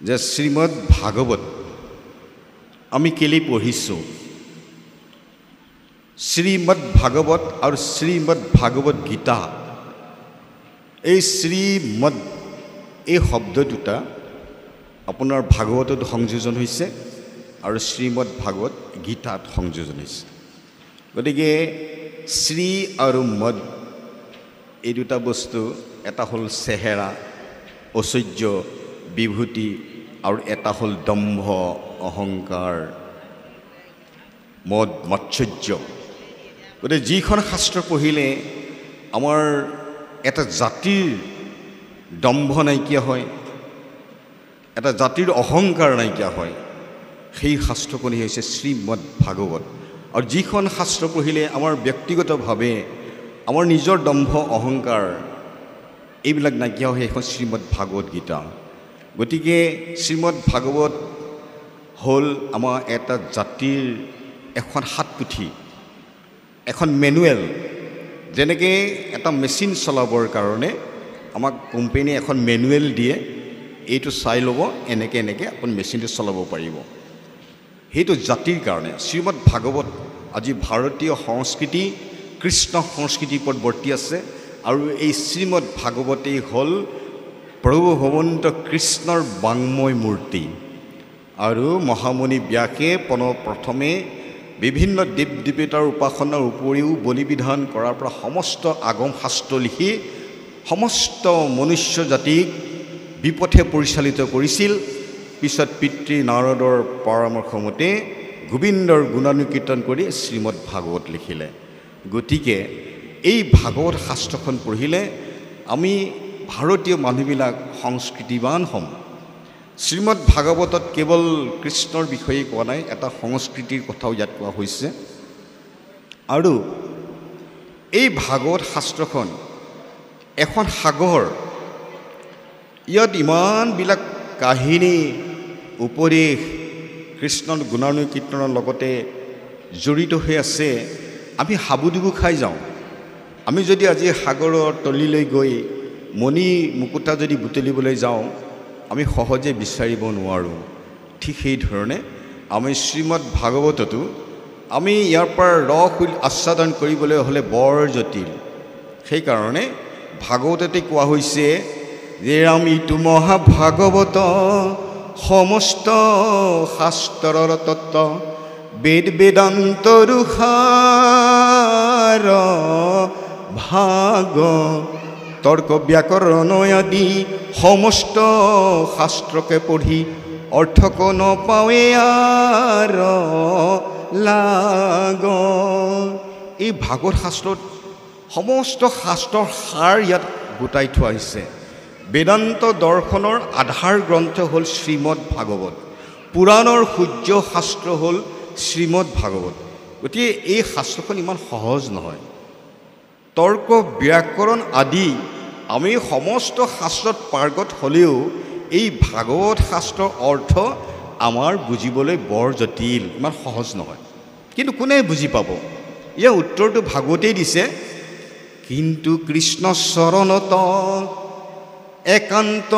যে শ্ৰীমদ ভাগৱত আমি কেলে পঢ়িছোঁ। শ্ৰীমদ ভাগৱত আৰু শ্ৰীমদ ভাগৱত গীতা, এই শ্ৰীমদ এই শব্দ দুটা আপোনাৰ ভাগৱতত সংযোজন হৈছে আৰু শ্ৰীমদ ভাগৱত গীতাত সংযোজন হৈছে। গতিকে শ্ৰী আৰু মদ এই দুটা বস্তু, এটা হ'ল চেহেৰা, ঐশ্বৰ্য, বিভূতি, আৰু এটা হ'ল দম্ভ, অহংকাৰ, মদ, মাৎসৰ্য। গতিকে যিখন শাস্ত্ৰ পঢ়িলে আমাৰ এটা জাতিৰ দম্ভ নাইকিয়া হয়, এটা জাতিৰ অহংকাৰ নাইকিয়া হয়, সেই শাস্ত্ৰখনেই হৈছে শ্ৰীমদ ভাগৱত। আৰু যিখন শাস্ত্ৰ পঢ়িলে আমাৰ ব্যক্তিগতভাৱে আমাৰ নিজৰ দম্ভ, অহংকাৰ এইবিলাক নাইকিয়া হয়, সেইখন শ্ৰীমদ ভাগৱত গীতা। গতিকে শ্ৰীমদ ভাগৱত হ'ল আমাৰ এটা জাতিৰ এখন হাতপুথি, এখন মেনুৱেল। যেনেকৈ এটা মেচিন চলাবৰ কাৰণে আমাক কোম্পানীয়ে এখন মেনুৱেল দিয়ে, এইটো চাই ল'ব, এনেকৈ এনেকৈ আপুনি মেচিনটো চলাব পাৰিব। সেইটো জাতিৰ কাৰণে শ্ৰীমদ ভাগৱত আজি ভাৰতীয় সংস্কৃতি, কৃষ্ণ সংস্কৃতিৰ ওপৰত বৰ্তি আছে। আৰু এই শ্ৰীমদ ভাগৱতেই হ'ল প্ৰভু ভগৱন্ত কৃষ্ণৰ বাংময় মূৰ্তি। আৰু মহামুনি ব্যাসে প্ৰথমে বিভিন্ন দেৱ দেৱতাৰ উপাসনাৰ উপৰিও বলি বিধান কৰাৰ পৰা সমস্ত আগম শাস্ত্ৰ লিখি সমস্ত মনুষ্য জাতিক বিপথে পৰিচালিত কৰিছিল। পিছত পিতৃ নাৰদৰ পৰামৰ্শমতে গোবিন্দৰ গুণানুকীৰ্তন কৰি শ্ৰীমদ ভাগৱত লিখিলে। গতিকে এই ভাগৱত শাস্ত্ৰখন পঢ়িলে আমি ভাৰতীয় মানুহবিলাক সংস্কৃতিবান হ'ম। শ্ৰীমদ ভাগৱতত কেৱল কৃষ্ণৰ বিষয়ে কোৱা নাই, এটা সংস্কৃতিৰ কথাও ইয়াত কোৱা হৈছে। আৰু এই ভাগৱত শাস্ত্ৰখন এখন সাগৰ। ইয়াত ইমানবিলাক কাহিনী, উপদেশ কৃষ্ণৰ গুণানুকীৰ্তনৰ লগতে জড়িত হৈ আছে। আমি হাবুডুবু খাই যাওঁ। আমি যদি আজি সাগৰৰ তলিলৈ গৈ মণি মুকুতা যদি বুটলিবলৈ যাওঁ, আমি সহজে বিচাৰিব নোৱাৰোঁ। ঠিক সেইধৰণে আমি শ্ৰীমদ ভাগৱততো আমি ইয়াৰ পৰা ৰস আস্বাদন কৰিবলৈ হ'লে বৰ জটিল। সেইকাৰণে ভাগৱততে কোৱা হৈছে যে আমিতো মহাভাগৱত সমস্ত শাস্ত্ৰৰ তত্ত্ব, বেদ বেদান্তৰো সাৰ, ভাগ তৰ্ক ব্যাকৰণ আদি সমস্ত শাস্ত্ৰকে পঢ়ি অৰ্থক নপাৱে আৰ লাগ। এই ভাগৱত শাস্ত্ৰত সমস্ত শাস্ত্ৰৰ সাৰ ইয়াত গোটাই থোৱা হৈছে। বেদান্ত দৰ্শনৰ আধাৰ গ্ৰন্থ হ'ল শ্ৰীমদ ভাগৱত, পুৰাণৰ সূৰ্য শাস্ত্ৰ হ'ল শ্ৰীমদ ভাগৱত। গতিকে এই শাস্ত্ৰখন ইমান সহজ নহয়। তৰ্ক ব্যাকৰণ আদি আমি সমস্ত শাস্ত্ৰত পাৰ্গত হ'লেও এই ভাগৱত শাস্ত্ৰৰ অৰ্থ আমাৰ বুজিবলৈ বৰ জটিল, ইমান সহজ নহয়। কিন্তু কোনে বুজি পাব? ইয়াৰ উত্তৰটো ভাগৱতেই দিছে। কিন্তু কৃষ্ণ চৰণত একান্ত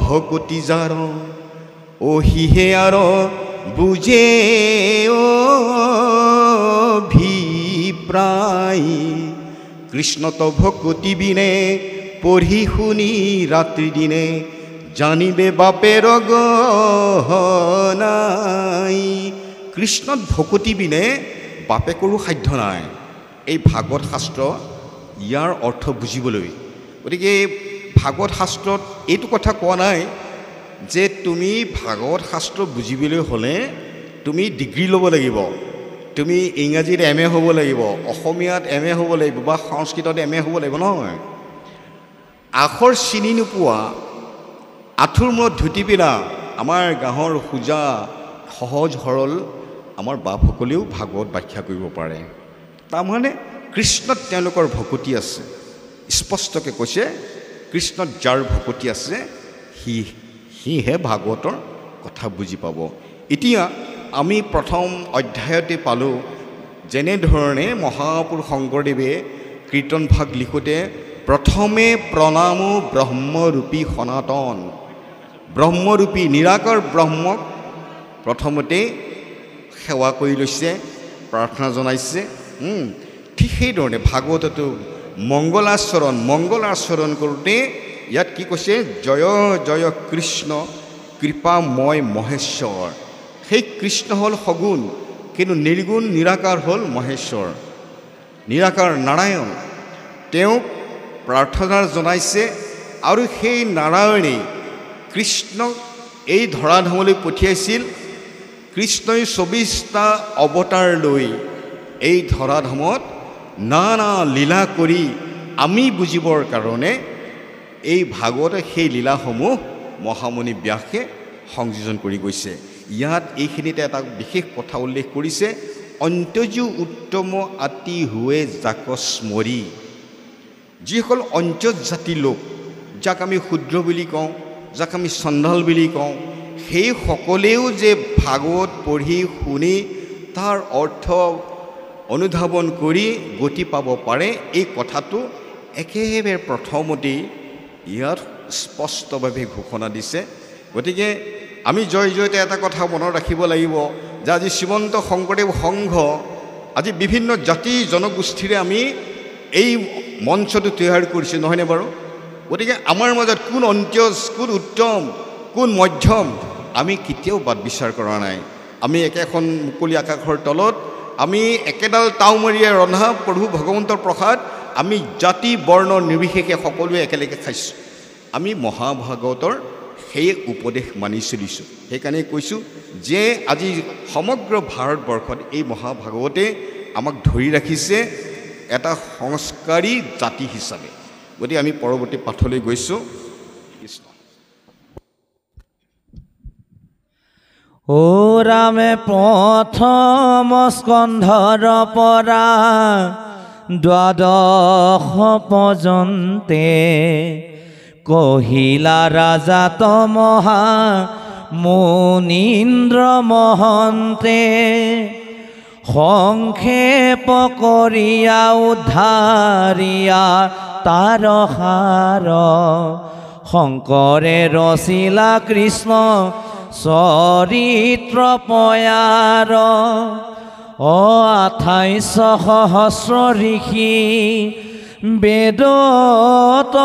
ভকতি যাৰ, অহিহে আৰ বুজে অভিপ্ৰায়, কৃষ্ণত ভকতি বিনে পঢ়ি শুনি ৰাত্ৰি দিনে, জানিবে বাপেৰ গহনাই। কৃষ্ণত ভকতি বিনে বাপেকৰো সাধ্য নাই। এই ভাগৱত শাস্ত্ৰ ইয়াৰ অৰ্থ বুজিবলৈ। গতিকে ভাগৱত শাস্ত্ৰত এইটো কথা কোৱা নাই যে তুমি ভাগৱত শাস্ত্ৰ বুজিবলৈ হ'লে তুমি ডিগ্ৰী ল'ব লাগিব, তুমি ইংৰাজীত MA হ'ব লাগিব, অসমীয়াত MA হ'ব লাগিব, বা সংস্কৃতত MA হ'ব লাগিব। নহয়, আখৰ চিনি নোপোৱা, আঁঠুৰ মূৰত ধুতি পিন্ধা আমাৰ গাঁৱৰ সোজা সহজ সৰল আমাৰ বাপসকলেও ভাগৱত ব্যাখ্যা কৰিব পাৰে। তাৰমানে কৃষ্ণত তেওঁলোকৰ ভকতি আছে। স্পষ্টকৈ কৈছে, কৃষ্ণত যাৰ ভকতি আছে সিহে ভাগৱতৰ কথা বুজি পাব। এতিয়া আমি প্ৰথম অধ্যায়তে পালোঁ যেনেধৰণে মহাপুৰুষ শংকৰদেৱে কীৰ্তন ভাগ লিখোঁতে প্ৰথমে প্ৰণামো ব্ৰহ্মৰূপী সনাতন, ব্ৰহ্মৰূপী নিৰাকাৰ ব্ৰহ্মক প্ৰথমতে সেৱা কৰি লৈছে, প্ৰাৰ্থনা জনাইছে। ঠিক সেইধৰণে ভাগৱততো মংগলাচৰণ কৰোঁতে ইয়াত কি কৈছে? জয় জয় কৃষ্ণ কৃপাময় মহেশ্বৰ। সেই কৃষ্ণ হ'ল সগুণ, কিন্তু নিৰ্গুণ নিৰাকাৰ হ'ল মহেশ্বৰ, নিৰাকাৰ নাৰায়ণ। তেওঁক প্ৰাৰ্থনা জনাইছে আৰু সেই নাৰায়ণেই কৃষ্ণক এই ধৰাধামলৈ পঠিয়াইছিল। কৃষ্ণই ২৪টা অৱতাৰ লৈ এই ধৰাধামত নানা লীলা কৰি আমি বুজিবৰ কাৰণে এই ভাগৱতে সেই লীলাসমূহ মহামুনি ব্যাসে সংযোজন কৰি গৈছে। ইয়াত এইখিনিতে এটা বিশেষ কথা উল্লেখ কৰিছে, অন্ত্যজু উত্তম আতি হুৱে জাক স্মৰি। যিসকল অন্ত্যজাতি লোক, যাক আমি শূদ্ৰ বুলি কওঁ, যাক আমি চণ্ডাল বুলি কওঁ, সেই সকলেও যে ভাগৱত পঢ়ি শুনি তাৰ অৰ্থ অনুধাৱন কৰি গতি পাব পাৰে, এই কথাটো একেবাৰে প্ৰথমতেই ইয়াত স্পষ্টভাৱে ঘোষণা দিছে। গতিকে আমি জয় জয়তে এটা কথা মনত ৰাখিব লাগিব যে আজি শ্ৰীমন্ত শংকৰদেৱ সংঘ, আজি বিভিন্ন জাতি জনগোষ্ঠীৰে আমি এই মঞ্চটো তৈয়াৰ কৰিছোঁ, নহয়নে বাৰু? গতিকে আমাৰ মাজত কোন অন্ত্যজ, কোন উত্তম, কোন মধ্যম, আমি কেতিয়াও বাদ বিচাৰ কৰা নাই। আমি একেখন মুকলি আকাশৰ তলত আমি একেডাল তাওমাৰিয়ে ৰন্ধা প্ৰভু ভগৱন্তৰ প্ৰসাদ আমি জাতি বৰ্ণ নিৰ্বিশেষে সকলোৱে একেলগে খাইছোঁ। আমি মহাভাগৱতৰ সেই উপদেশ মানি চলিছোঁ। সেইকাৰণে কৈছোঁ যে আজি সমগ্ৰ ভাৰতবৰ্ষত এই মহাভাগৱতে আমাক ধৰি ৰাখিছে এটা সংস্কাৰী জাতি হিচাপে। গতিকে আমি পৰৱৰ্তী পাঠলৈ গৈছোঁ। কৃষ্ণ। ও ৰামে প্ৰথম স্কন্ধৰ পৰা দ্বাদশ পৰ্যন্তে কহিলা ৰাজাত মহা মুনীন্দ্ৰ মহন্তে সংক্ষেপ কৰিয়া উদ্ধাৰিয়া তাৰ সাৰ শংকৰে ৰচিলা কৃষ্ণ চৰিত্ৰ পয়াৰ ২৮ সহস্ৰ ঋষি বেদত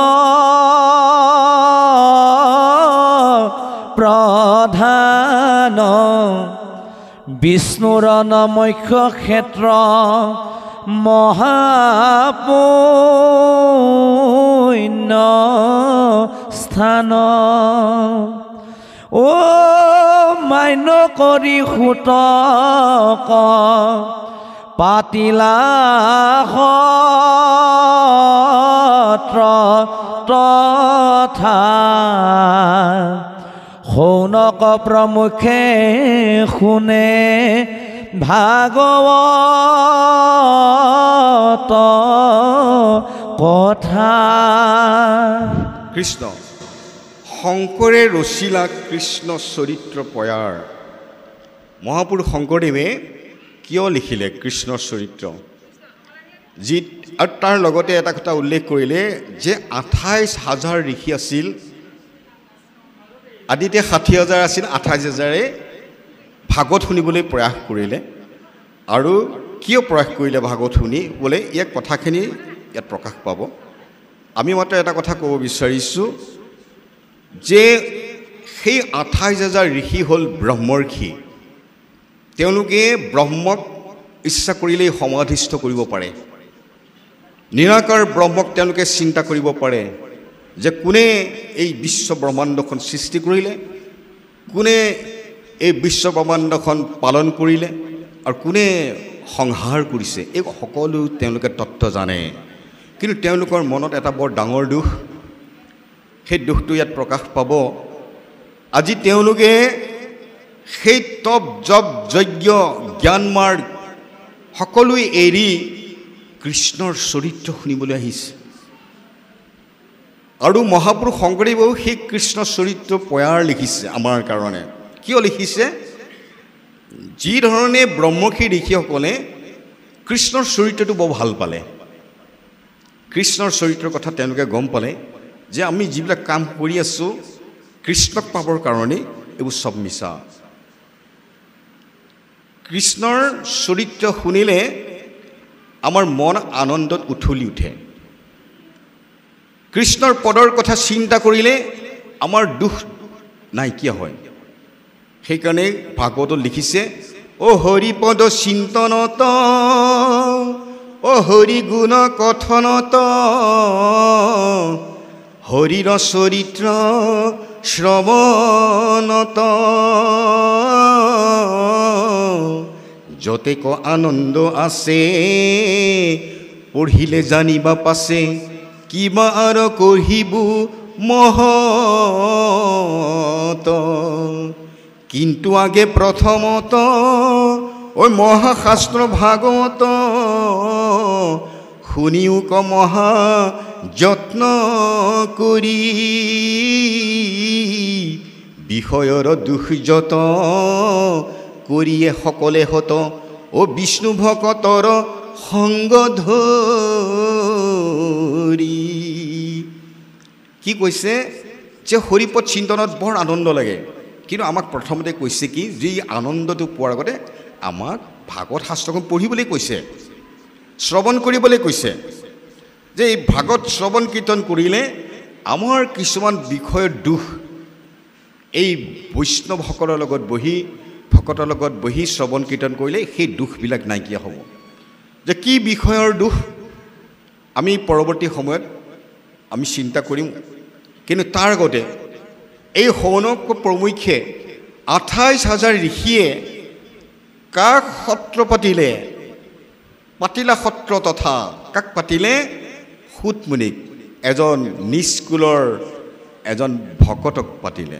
প্ৰধান বিষ্ণুৰ মুখ্য ক্ষেত্ৰ মহাপুণ্য স্থান ও মান্য কৰি সুতক পাতিলা সত্ৰ তথা শৌনক প্ৰমুখে শুনে ভাগৱত কথা। কৃষ্ণ শংকৰে ৰচিলা কৃষ্ণ চৰিত্ৰ পয়াৰ। মহাপুৰুষ শংকৰদেৱে কিয় লিখিলে কৃষ্ণৰ চৰিত্ৰ? যি আৰু তাৰ লগতে এটা কথা উল্লেখ কৰিলে যে ২৮,০০০ ঋষি আছিল, আদিতে ৬০,০০০ আছিল, ২৮,০০০ ভাগৱত শুনিবলৈ প্ৰয়াস কৰিলে। আৰু কিয় প্ৰয়াস কৰিলে ভাগৱত শুনি বোলে ইয়াক কথাখিনি ইয়াত প্ৰকাশ পাব। আমি মাত্ৰ এটা কথা ক'ব বিচাৰিছোঁ যে সেই ২৮,০০০ ঋষি হ'ল ব্ৰহ্মৰ্ষি। তেওঁলোকে ব্ৰহ্মক ইচ্ছা কৰিলেই সমাধিস্থ কৰিব পাৰে। নিৰাকাৰ ব্ৰহ্মক তেওঁলোকে চিন্তা কৰিব পাৰে যে কোনে এই বিশ্ব ব্ৰহ্মাণ্ডখন সৃষ্টি কৰিলে, কোনে এই বিশ্ব ব্ৰহ্মাণ্ডখন পালন কৰিলে আৰু কোনে সংহাৰ কৰিছে, এই সকলো তেওঁলোকে তত্ত্ব জানে। কিন্তু তেওঁলোকৰ মনত এটা বৰ ডাঙৰ দুখ, সেই দুখটো ইয়াত প্ৰকাশ পাব। আজি তেওঁলোকে সেই তপ জপ যজ্ঞ জ্ঞান মাৰ্গ সকলো এৰি কৃষ্ণৰ চৰিত্ৰ শুনিবলৈ আহিছে। আৰু মহাপুৰুষ শংকৰদেৱেও সেই কৃষ্ণ চৰিত্ৰ পয়াৰ লিখিছে আমাৰ কাৰণে। কিয় লিখিছে? যি ধৰণে ব্ৰহ্মৰ্ষি ঋষিসকলে কৃষ্ণৰ চৰিত্ৰটো বৰ ভাল পালে, কৃষ্ণৰ চৰিত্ৰৰ কথা তেওঁলোকে গম পালে যে আমি যিবিলাক কাম কৰি আছোঁ কৃষ্ণক পাবৰ কাৰণে এইবোৰ চব মিছা। কৃষ্ণৰ চৰিত্ৰ শুনিলে আমাৰ মন আনন্দত উঠলি উঠে। কৃষ্ণৰ পদৰ কথা চিন্তা কৰিলে আমাৰ দুখ নাইকিয়া হয়। সেইকাৰণে ভাগৱতত লিখিছে, অ হৰি পদ চিন্তনত, অ হৰি গুণ কথনত, হৰিৰ চৰিত্ৰ শ্ৰৱণত, যতে ক আনন্দ আছে, পঢ়িলে জানিবা পাছে, কিবা আৰু কহিব মহত। কিন্তু আগে প্ৰথমত ঐ মহাশাস্ত্ৰ ভাগৱত, শুনিও ক মহা যত্ন কৰি, বিষয়ৰ দুখ যত কৰিয়ে সকলে হত, অ বিষ্ণু ভকতৰ সংগ ধৰি। কি কৈছে যে হৰিপদ চিন্তনত বৰ আনন্দ লাগে, কিন্তু আমাক প্ৰথমতে কৈছে কি, যে আনন্দটো পোৱাৰ আগতে আমাক ভাগৱত শাস্ত্ৰখন পঢ়িবলৈ কৈছে, শ্ৰৱণ কৰিবলৈ কৈছে। যে এই ভাগৱত শ্ৰৱণ কীৰ্তন কৰিলে আমাৰ কিছুমান বিষয়ৰ দুখ এই বৈষ্ণৱসকলৰ লগত বহি, ভকতৰ লগত বহি শ্ৰৱণ কীৰ্তন কৰিলে সেই দুখবিলাক নাইকিয়া হ'ব। যে কি বিষয়ৰ দুখ আমি পৰৱৰ্তী সময়ত আমি চিন্তা কৰিম। কিন্তু তাৰ আগতে এই শৌনক প্ৰমুখ্যে 28,000 ঋষিয়ে কাক সত্ৰ পাতিলে? পাতিলা সত্ৰ তথা কাক পাতিলে? সুতমুনিক, এজন নিষ্কুলৰ এজন ভকতক পাতিলে।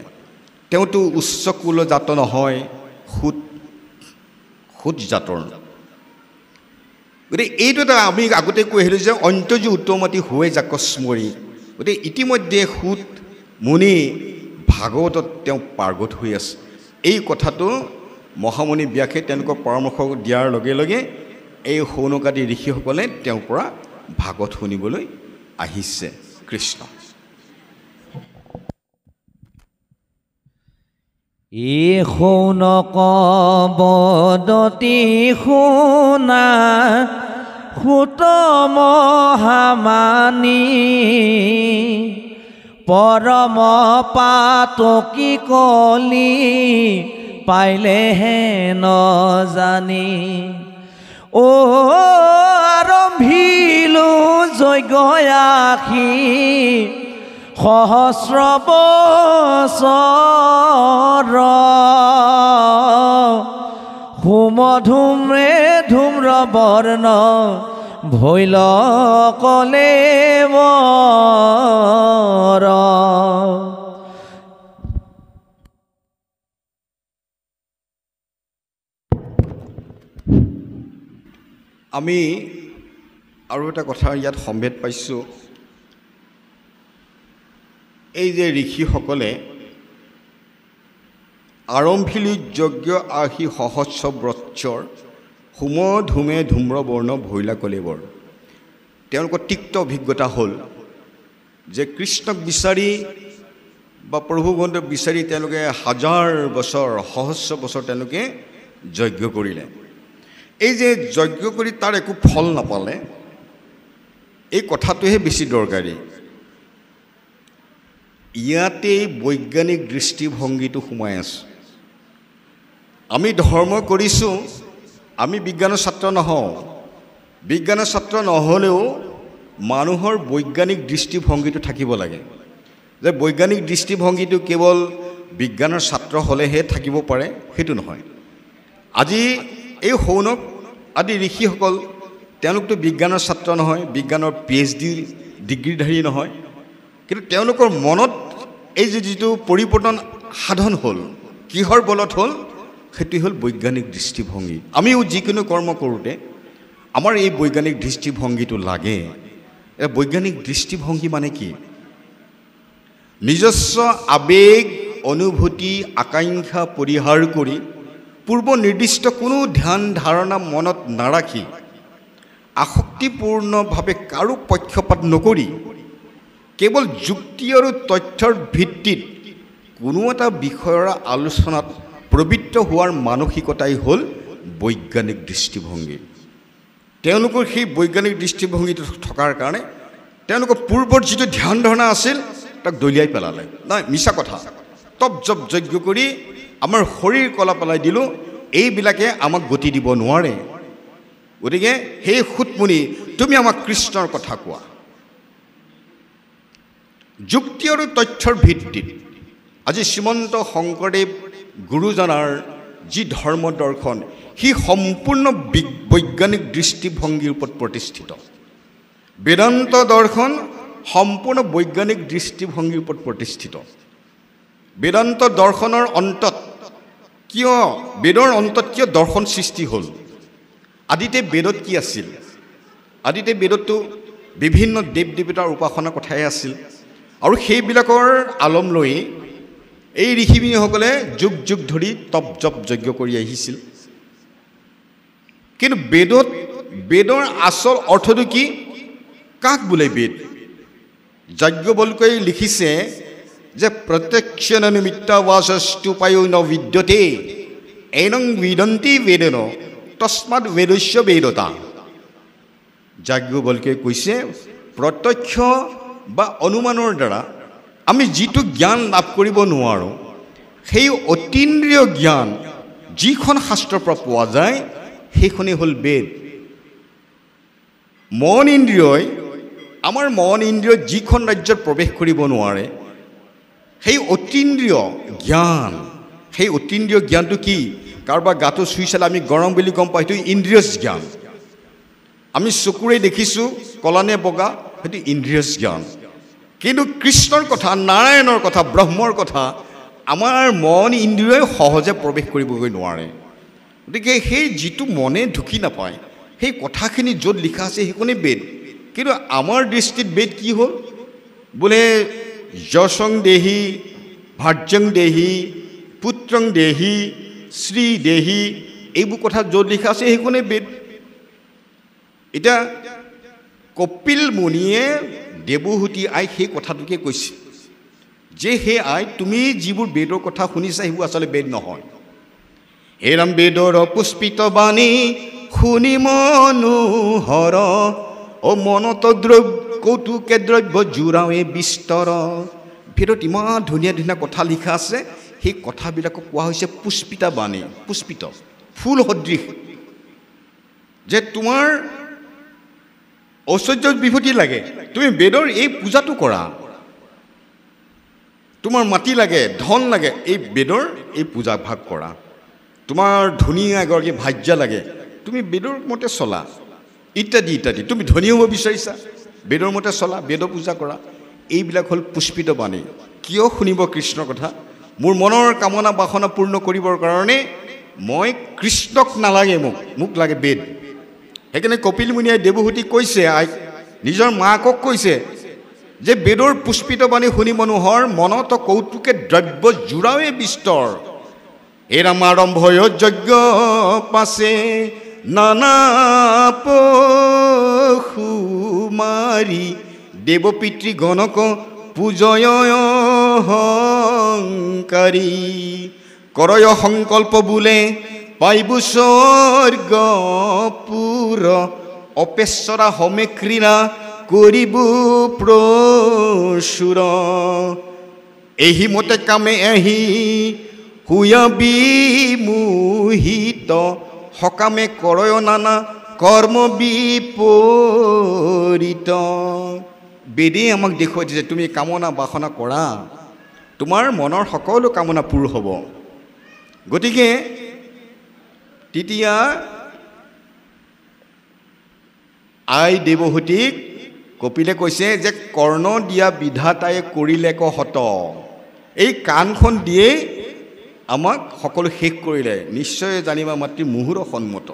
তেওঁতো উচ্চ কুল জাত নহয়, সুত জাতৰ। গতিকে এইটো এটা আমি আগতে কৈ আহিলোঁ যে অন্তৰ্যু উত্তমতি হৈ যাক স্মৰি। গতিকে ইতিমধ্যে সুত মুনি ভাগৱতত তেওঁ পাৰ্গত হৈ আছে। এই কথাটো মহামুনি ব্যাসে তেওঁলোকক পৰামৰ্শ দিয়াৰ লগে লগে এই শৌনকাদি ঋষিসকলে তেওঁৰ পৰা ভাগৱত শুনিবলৈ আহিছে। কৃষ্ণ। ই শৌনক বদতি শুনা, সুত মহামানী, পৰম পাতকি কলি, পাইলেহে নজানি। অ আৰম্ভিলো যজ্ঞয়াসী, সহস্ৰ বছৰ, হোম ধূম্ৰে ধূম্ৰ বৰ্ণ, ভৈল কলেবৰ। আমি আৰু এটা কথা ইয়াত সম্ভেদ পাইছোঁ। এই যে ঋষিসকলে আৰম্ভিলি যজ্ঞ আহি সহস্ৰ বৎসৰ, হোম ধূমে ধূম্ৰ বৰ্ণ ভৈলা কলেবৰ। তেওঁলোকৰ তিক্ত অভিজ্ঞতা হ'ল যে কৃষ্ণক বিচাৰি বা প্ৰভু গন্ধক বিচাৰি তেওঁলোকে 1000 বছৰ, সহস্ৰ বছৰ তেওঁলোকে যজ্ঞ কৰিলে। এই যে যজ্ঞ কৰি তাৰ একো ফল নাপালে, এই কথাটোহে বেছি দৰকাৰী। ইয়াতেই বৈজ্ঞানিক দৃষ্টিভংগীটো সোমাই আছে। আমি ধৰ্ম কৰিছোঁ, আমি বিজ্ঞানৰ ছাত্ৰ নহওঁ। বিজ্ঞানৰ ছাত্ৰ নহ'লেও মানুহৰ বৈজ্ঞানিক দৃষ্টিভংগীটো থাকিব লাগে। যে বৈজ্ঞানিক দৃষ্টিভংগীটো কেৱল বিজ্ঞানৰ ছাত্ৰ হ'লেহে থাকিব পাৰে সেইটো নহয়। আজি এই শৌনক আদি ঋষিসকল তেওঁলোকতো বিজ্ঞানৰ ছাত্ৰ নহয়, বিজ্ঞানৰ PhD ডিগ্ৰীধাৰী নহয়, কিন্তু তেওঁলোকৰ মনত এই যে যিটো পৰিৱৰ্তন সাধন হ'ল, কিহৰ বলত হ'ল? সেইটো হ'ল বৈজ্ঞানিক দৃষ্টিভংগী। আমিও যিকোনো কৰ্ম কৰোঁতে আমাৰ এই বৈজ্ঞানিক দৃষ্টিভংগীটো লাগে। এই বৈজ্ঞানিক দৃষ্টিভংগী মানে কি? নিজস্ব আবেগ, অনুভূতি, আকাংক্ষা পৰিহাৰ কৰি পূৰ্ব নিৰ্দিষ্ট কোনো ধ্যান ধাৰণা মনত নাৰাখি, আসক্তিপূৰ্ণভাৱে কাৰো পক্ষপাত নকৰি, কেৱল যুক্তি আৰু তথ্যৰ ভিত্তিত কোনো এটা বিষয়ৰ আলোচনাত প্ৰবৃত্ত হোৱাৰ মানসিকতাই হ'ল বৈজ্ঞানিক দৃষ্টিভংগী। তেওঁলোকৰ সেই বৈজ্ঞানিক দৃষ্টিভংগীটো থকাৰ কাৰণে তেওঁলোকৰ পূৰ্বৰ যিটো ধ্যান ধাৰণা আছিল তাক দলিয়াই পেলালে। নাই, মিছা কথা। তপ জপ যজ্ঞ কৰি আমাৰ শৰীৰ কলা পেলাই দিলোঁ, এইবিলাকে আমাক গতি দিব নোৱাৰে। গতিকে সেই সুতমুনি, তুমি আমাক কৃষ্ণৰ কথা কোৱা। যুক্তি আৰু তথ্যৰ ভিত্তিত আজি শ্ৰীমন্ত শংকৰদেৱ গুৰুজনাৰ যি ধৰ্ম দৰ্শন, সি সম্পূৰ্ণ বৈজ্ঞানিক দৃষ্টিভংগীৰ ওপৰত প্ৰতিষ্ঠিত। বেদান্ত দৰ্শন সম্পূৰ্ণ বৈজ্ঞানিক দৃষ্টিভংগীৰ ওপৰত প্ৰতিষ্ঠিত। বেদান্ত দৰ্শনৰ অন্তত বেদৰ অন্তত কিয় দৰ্শন সৃষ্টি হ'ল? আদিতে বেদত কি আছিল? আদিতে বেদততো বিভিন্ন দেৱ দেৱতাৰ উপাসনাৰ কথাই আছিল, আৰু সেইবিলাকৰ আলম লৈ এই ঋষিমুনিসকলে যুগ যুগ ধৰি তপ জপ যজ্ঞ কৰি আহিছিল। কিন্তু বেদৰ আচল অৰ্থটো কি? কাক বোলে বেদ? যাজ্ঞবল্ক্যই লিখিছে যে প্ৰত্যক্ষেন নিমিত্তাবাচস্তুপায়ো ন বিদ্যতে এনং বিদন্তি বেদেন তস্মাৎ বেদস্য বেদতা। যাজ্ঞবল্ক্যই কৈছে, প্ৰত্যক্ষ বা অনুমানৰ দ্বাৰা আমি যিটো জ্ঞান লাভ কৰিব নোৱাৰোঁ, সেই অতীন্দ্ৰিয় জ্ঞান যিখন শাস্ত্ৰৰ পৰা পোৱা যায় সেইখনেই হ'ল বেদ। মন ইন্দ্ৰিয়ই, আমাৰ মন ইন্দ্ৰিয় যিখন ৰাজ্যত প্ৰৱেশ কৰিব নোৱাৰে, সেই অতীন্দ্ৰিয় জ্ঞান, সেই অতীন্দ্ৰিয় জ্ঞানটো কি? কাৰোবাৰ গাটো চুই চালে আমি গৰম বুলি গম পাওঁ, সেইটো ইন্দ্ৰিয়জ জ্ঞান। আমি চকুৰে দেখিছোঁ কলা নে বগা, সেইটো ইন্দ্ৰিয়জ জ্ঞান। কিন্তু কৃষ্ণৰ কথা, নাৰায়ণৰ কথা, ব্ৰহ্মৰ কথা আমাৰ মন ইন্দ্ৰিয়ই সহজে প্ৰৱেশ কৰিবগৈ নোৱাৰে। গতিকে সেই যিটো মনে ঢুকি নাপায়, সেই কথাখিনি য'ত লিখা আছে সেইখনেই বেদ। কিন্তু আমাৰ দৃষ্টিত বেদ কি হ'ল? বোলে যশং দেহি, ভাৰ্যং দেহি, পুত্ৰং দেহি, শ্ৰী দেহি, এইবোৰ কথা য'ত লিখা আছে সেইখনেই বেদ। এতিয়া কপিল মুনিয়ে দেৱহূতি আই সেই কথাটোকে কৈছে যে, হে আই, তুমি যিবোৰ বেদৰ কথা শুনিছা সেইবোৰ আচলতে বেদ নহয়। হেৰাম বেদৰ পুষ্পিত বাণী শুনি মনোহৰ, অ মনত কৌতুকে দ্ৰব্য জোৰাৱে বিস্তৰ। বেদত ইমান ধুনীয়া ধুনীয়া কথা লিখা আছে, সেই কথাবিলাকক কোৱা হৈছে পুষ্পিতা বাণী। পুষ্পিত, ফুল সদৃশ। যে তোমাৰ ঐশ্বৰ্য বিভূতি লাগে, তুমি বেদৰ এই পূজাটো কৰা। তোমাৰ মাটি লাগে, ধন লাগে, এই বেদৰ এই পূজা ভাগ কৰা। তোমাৰ ধুনীয়া এগৰাকী ভাৰ্যা লাগে, তুমি বেদৰ মতে চলা, ইত্যাদি ইত্যাদি। তুমি ধনী হ'ব বিচাৰিছা, বেদৰ মতে চলা, বেদৰ পূজা কৰা। এইবিলাক হ'ল পুষ্পিত বাণী। কিয় শুনিব কৃষ্ণৰ কথা? মোৰ মনৰ কামনা বাসনা পূৰ্ণ কৰিবৰ কাৰণে মই কৃষ্ণক নালাগে, মোক লাগে বেদ। সেইকাৰণে কপিল মুনিয়ে দেৱহূতিক কৈছে, নিজৰ মাকক কৈছে যে বেদৰ পুষ্পিত বাণী শুনি মনোহৰ, মনত কৌতুকে দ্ৰব্য জোৰাৱে বিস্তৰ। এৰাম আৰম্ভ যজ্ঞ পাছে নানা পশু মাৰি, দেৱ পিতৃ গণক পূজয় অহংকাৰী। কৰয় সংকল্প বোলে পাইবু স্বৰ্গ পুৰ, অপেশ্বৰা হমে ক্ৰীড়া কৰিব প্ৰচুৰ। এহি মতে কামে আহি হুয়া বিমোহিত, সকামে কৰয় নানা কৰ্ম বিপৰীত। বেদেই আমাক দেখুৱাই দিছে, তুমি কামনা বাসনা কৰা, তোমাৰ মনৰ সকলো কামনা পূৰ হ'ব। গতিকে তেতিয়া আই দেৱহূতিক কপিলে কৈছে যে কৰ্ণ দিয়া বিধাতাই কৰিলে কহত। এই কাণখন দিয়েই আমাক সকলো শেষ কৰিলে। নিশ্চয় জানিবা মাতৃ মুহুৰ সন্মত।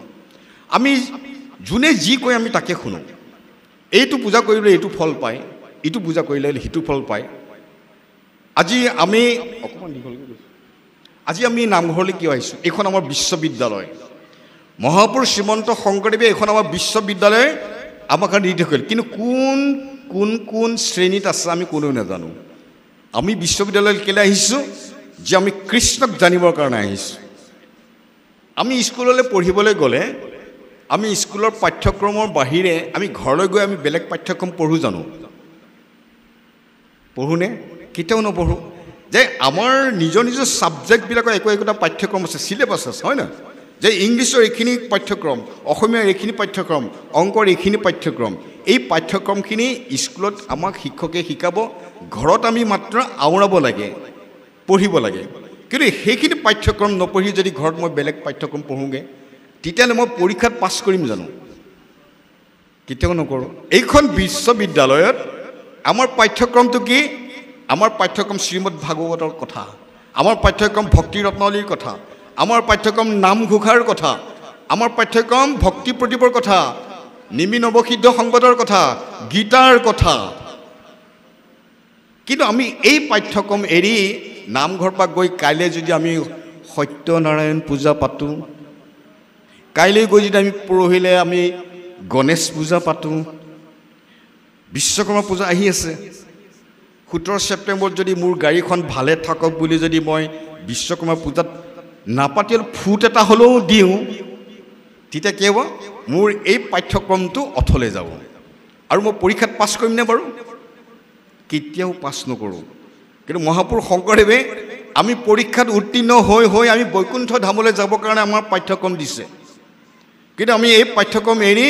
আমি যোনে যি কয় আমি তাকে শুনো। এইটো পূজা কৰিলে এইটো ফল পায়, ইটো পূজা কৰিলে সিটো ফল পায়। আজি আমি নামঘৰলৈ কিয় আহিছোঁ? এইখন আমাৰ বিশ্ববিদ্যালয়। মহাপুৰুষ শ্ৰীমন্ত শংকৰদেৱে এইখন আমাৰ বিশ্ববিদ্যালয় আমাক নিৰ্দেশ কৰিলে। কিন্তু কোন শ্ৰেণীত আছে আমি কোনেও নাজানো। আমি বিশ্ববিদ্যালয়লৈ কেলৈ আহিছোঁ? যে আমি কৃষ্ণক জানিবৰ কাৰণে আহিছোঁ। আমি স্কুললৈ পঢ়িবলৈ গ'লে আমি স্কুলৰ পাঠ্যক্ৰমৰ বাহিৰে আমি ঘৰলৈ গৈ আমি বেলেগ পাঠ্যক্ৰম পঢ়োঁ জানো? পঢ়োনে? কেতিয়াও নপঢ়োঁ। যে আমাৰ নিজৰ নিজৰ ছাবজেক্টবিলাকৰ একোটা পাঠ্যক্ৰম আছে, চিলেবাছ আছে, হয় নহয়? যে ইংলিছৰ এইখিনি পাঠ্যক্ৰম, অসমীয়াৰ এইখিনি পাঠ্যক্ৰম, অংকৰ এইখিনি পাঠ্যক্ৰম। এই পাঠ্যক্ৰমখিনি স্কুলত আমাক শিক্ষকে শিকাব, ঘৰত আমি মাত্ৰ আওৰাব লাগে, পঢ়িব লাগে। কিন্তু সেইখিনি পাঠ্যক্ৰম নপঢ়ি যদি ঘৰত মই বেলেগ পাঠ্যক্ৰম পঢ়োঁগৈ, তেতিয়াহ'লে মই পৰীক্ষাত পাছ কৰিম জানো? কেতিয়াও নকৰোঁ। এইখন বিশ্ববিদ্যালয়ত আমাৰ পাঠ্যক্ৰমটো কি? আমাৰ পাঠ্যক্ৰম শ্ৰীমদ ভাগৱতৰ কথা, আমাৰ পাঠ্যক্ৰম ভক্তি ৰত্নাৱলীৰ কথা, আমাৰ পাঠ্যক্ৰম নামঘোষাৰ কথা, আমাৰ পাঠ্যক্ৰম ভক্তি প্ৰদীপৰ কথা, নিমি নৱসিদ্ধ সংবাদৰ কথা, গীতাৰ কথা। কিন্তু আমি এই পাঠ্যক্ৰম এৰি নামঘৰ পৰা গৈ কাইলৈ যদি আমি সত্যনাৰায়ণ পূজা পাতোঁ, কাইলৈ গৈ যদি আমি পৰহিলৈ আমি গণেশ পূজা পাতোঁ, বিশ্বকৰ্মা পূজা আহি আছে, 17 ছেপ্টেম্বৰত যদি মোৰ গাড়ীখন ভালে থাকক বুলি যদি মই বিশ্বকৰ্মা পূজাত নাপাতি ফুট এটা হ'লেও দিওঁ, তেতিয়া কি হ'ব? মোৰ এই পাঠ্যক্ৰমটো অথলে যাব আৰু মই পৰীক্ষাত পাছ কৰিমনে বাৰু? কেতিয়াও পাছ নকৰোঁ। কিন্তু মহাপুৰুষ শংকৰদেৱে আমি পৰীক্ষাত উত্তীৰ্ণ হৈ হৈ আমি বৈকুণ্ঠ ধামলৈ যাবৰ কাৰণে আমাৰ পাঠ্যক্ৰম দিছে। কিন্তু আমি এই পাঠ্যক্ৰম এৰি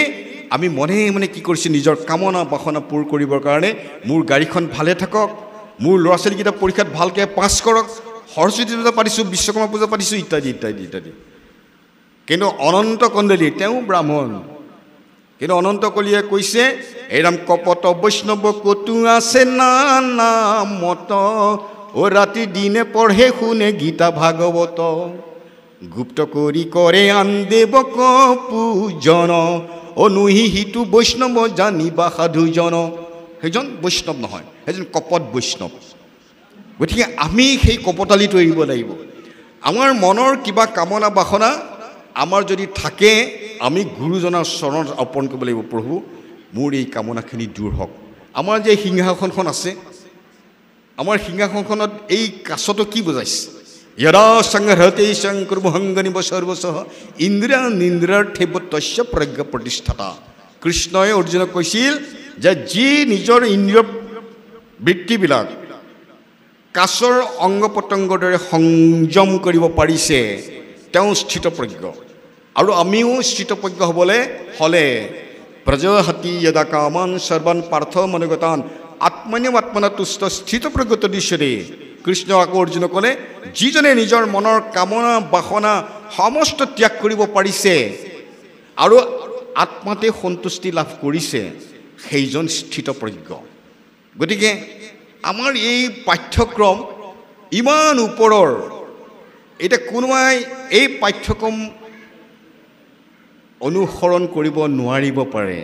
আমি মনে মনে কি কৰিছোঁ? নিজৰ কামনা বাসনা পূৰ কৰিবৰ কাৰণে মোৰ গাড়ীখন ভালে থাকক, মোৰ ল'ৰা ছোৱালীকেইটা পৰীক্ষাত ভালকৈ পাছ কৰক, সৰস্বতী পূজা পাতিছোঁ, বিশ্বকৰ্মা পূজা পাতিছোঁ, ইত্যাদি ইত্যাদি ইত্যাদি। কিন্তু অনন্ত কণ্ডলী তেওঁ ব্ৰাহ্মণ, কিন্তু অনন্ত কলিয়ে কৈছে, এৰাম কপট বৈষ্ণৱ কতো আছে নামত, ও ৰাতি দিনে পঢ়ে শুনে গীতা ভাগৱত, গুপ্ত কৰি কৰে আন দেৱক পূজন, অনুহি সিটো বৈষ্ণৱ জানিবা সাধুজন। সেইজন বৈষ্ণৱ নহয়, সেইজন কপট বৈষ্ণৱ। গতিকে আমি সেই কপটালিটো এৰিব লাগিব। আমাৰ মনৰ কিবা কামনা বাসনা আমাৰ যদি থাকে, আমি গুৰুজনাৰ চৰণত অৰ্পণ কৰিব লাগিব। প্ৰভু, মোৰ এই কামনাখিনি দূৰ হওক। আমাৰ যে সিংহাসনখন আছে, আমাৰ সিংহাসনখনত এই কাছটো কি বুজাইছে? यदा संहरते शंकरभंगनिव सर्वसह इंद्रिया निंद्रार्थेव तस्य प्रज्ञा प्रतिष्ठाता। কৃষ্ণই অৰ্জুনক কৈছিল যে যি নিজৰ ইন্দ্ৰিয় বৃত্তিবিলাক কাছৰ অংগ পতংগৰ দৰে সংযম কৰিব পাৰিছে, তেওঁ স্থিতপ্ৰজ্ঞ। আৰু আমিও স্থিতপ্ৰজ্ঞ হ'বলৈ হ'লে প্ৰজহতি যদা কামান সৰ্বান পাৰ্থ মনোগতান আত্মনিমাত্মনা তুষ্ট স্থিতপ্ৰজ্ঞত দিশৰে। কৃষ্ণ আকৌ অৰ্জুনক ক'লে, যিজনে নিজৰ মনৰ কামনা বাসনা সমস্ত ত্যাগ কৰিব পাৰিছে আৰু আত্মাতে সন্তুষ্টি লাভ কৰিছে, সেইজন স্থিতপ্ৰজ্ঞ। গতিকে আমাৰ এই পাঠ্যক্ৰম ইমান ওপৰৰ, এতিয়া কোনোবাই এই পাঠ্যক্ৰম অনুসৰণ কৰিব নোৱাৰিব পাৰে।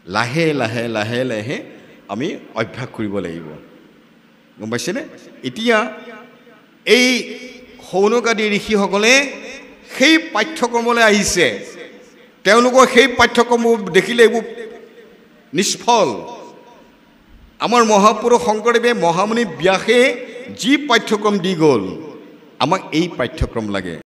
লাহে লাহে লাহে লাহে আমি অভ্যাস কৰিব লাগিব, গম পাইছেনে? এতিয়া এই সৌনকাদি ঋষিসকলে সেই পাঠ্যক্ৰমলৈ আহিছে, তেওঁলোকৰ সেই পাঠ্যক্ৰমবোৰ দেখিলে এইবোৰ নিষ্ফল। আমাৰ মহাপুৰুষ শংকৰদেৱে মহামুনি ব্যাসে যি পাঠ্যক্ৰম দি গ'ল, আমাক এই পাঠ্যক্ৰম লাগে।